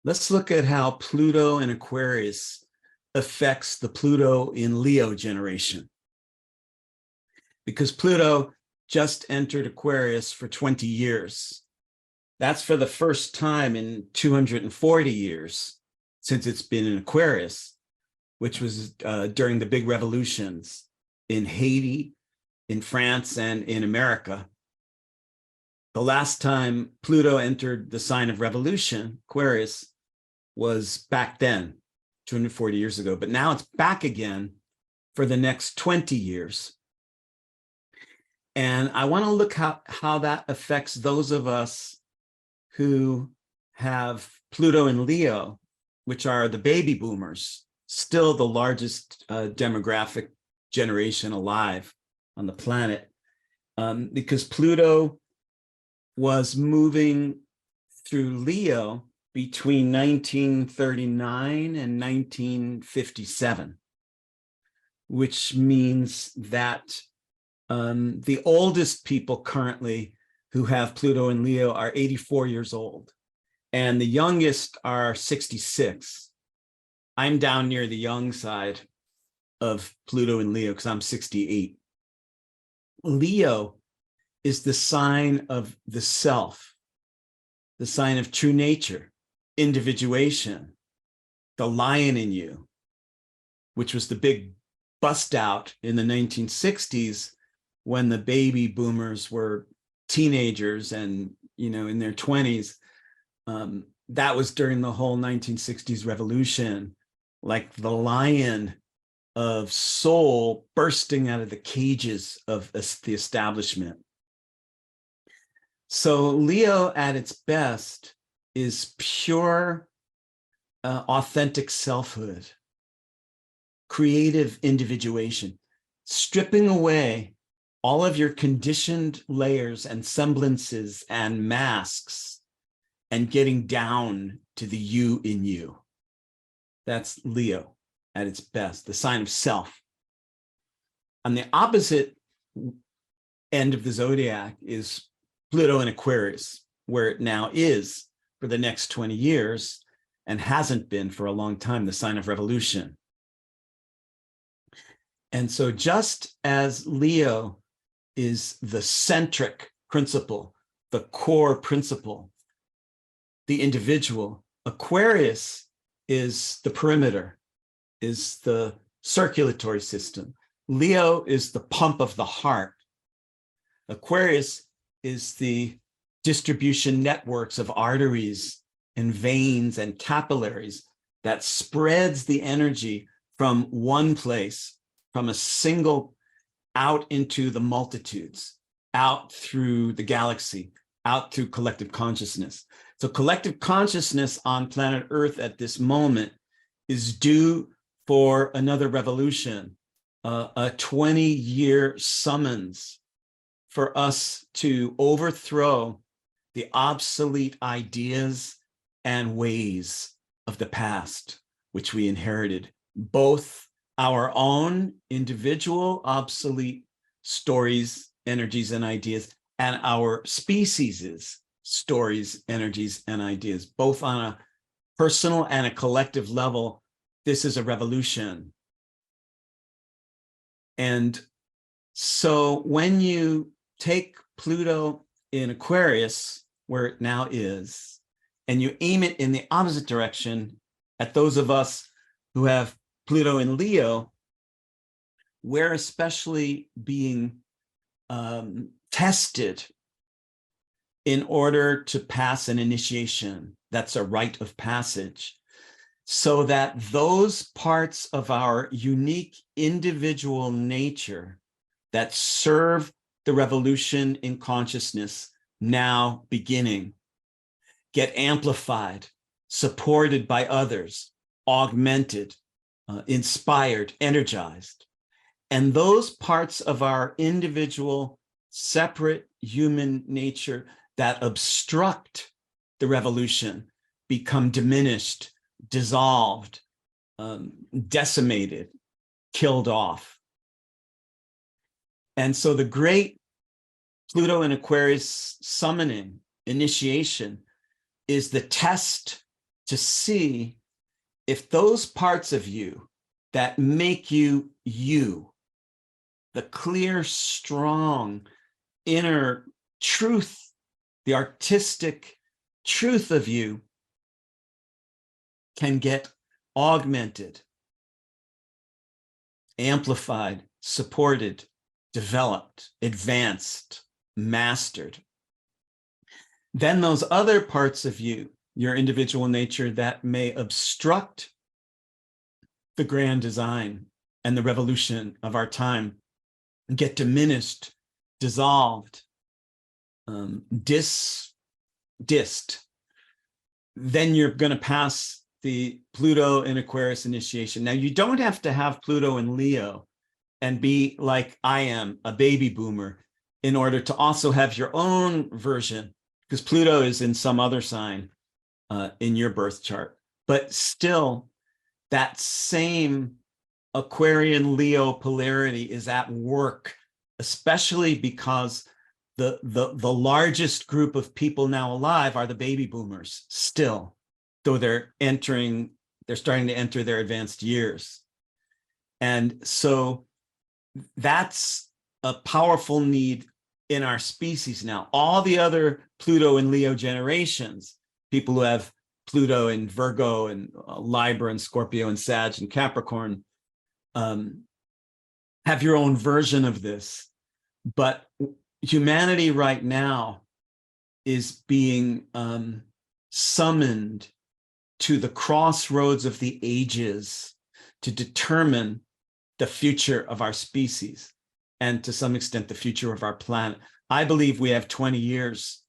Let's look at how Pluto in Aquarius affects the Pluto in Leo generation. Because Pluto just entered Aquarius for 20 years. That's for the first time in 240 years since it's been in Aquarius, which was during the big revolutions in Haiti, in France, and in America. The last time Pluto entered the sign of revolution, Aquarius, was back then, 240 years ago, but now it's back again for the next 20 years. And I want to look how that affects those of us who have Pluto in Leo, which are the baby boomers, still the largest demographic generation alive on the planet, because Pluto was moving through Leo between 1939 and 1957, which means that the oldest people currently who have Pluto in Leo are 84 years old, and the youngest are 66. I'm down near the young side of Pluto in Leo because I'm 68. Leo is the sign of the self, the sign of true nature, individuation, the lion in you, which was the big bust out in the 1960s when the baby boomers were teenagers and, in their 20s. That was during the whole 1960s revolution, like the lion of soul bursting out of the cages of the establishment. So Leo at its best is pure, authentic selfhood, creative individuation, stripping away all of your conditioned layers and semblances and masks and getting down to the you in you. That's Leo at its best, the sign of self. On the opposite end of the zodiac is Pluto in Aquarius, where it now is for the next 20 years and hasn't been for a long time, the sign of revolution. And so just as Leo is the centric principle, the core principle, the individual, Aquarius is the perimeter, is the circulatory system. Leo is the pump of the heart. Aquarius is the distribution networks of arteries and veins and capillaries that spreads the energy from one place, from a single, out into the multitudes, out through the galaxy, out through collective consciousness. So collective consciousness on planet Earth at this moment is due for another revolution, a 20-year summons for us to overthrow the obsolete ideas and ways of the past, which we inherited, both our own individual obsolete stories, energies, and ideas, and our species's stories, energies, and ideas, both on a personal and a collective level. This is a revolution. And so when you take Pluto in Aquarius, where it now is, and you aim it in the opposite direction at those of us who have Pluto in Leo, we're especially being tested in order to pass an initiation. That's a rite of passage, so that those parts of our unique individual nature that serve the revolution in consciousness now beginning get amplified, supported by others, augmented, inspired, energized. And those parts of our individual, separate human nature that obstruct the revolution become diminished, dissolved, decimated, killed off. And so the great Pluto in Aquarius summoning, initiation, is the test to see if those parts of you that make you you, the clear, strong inner truth, the artistic truth of you, can get augmented, amplified, supported, developed, advanced, mastered. Then those other parts of you, your individual nature that may obstruct the grand design and the revolution of our time, get diminished, dissolved, dissed. Then you're going to pass the Pluto in Aquarius initiation. Now, you don't have to have Pluto in Leo and be like I am, a baby boomer, in order to also have your own version, because Pluto is in some other sign in your birth chart. But still, that same Aquarian Leo polarity is at work, especially because the largest group of people now alive are the baby boomers still, though they're starting to enter their advanced years. And so that's a powerful need in our species now. All the other Pluto and Leo generations, people who have Pluto in Virgo and Libra and Scorpio and Sag and Capricorn, have your own version of this. But humanity right now is being summoned to the crossroads of the ages to determine the future of our species and to some extent the future of our planet. I believe we have 20 years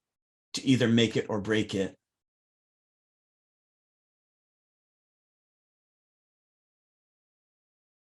to either make it or break it.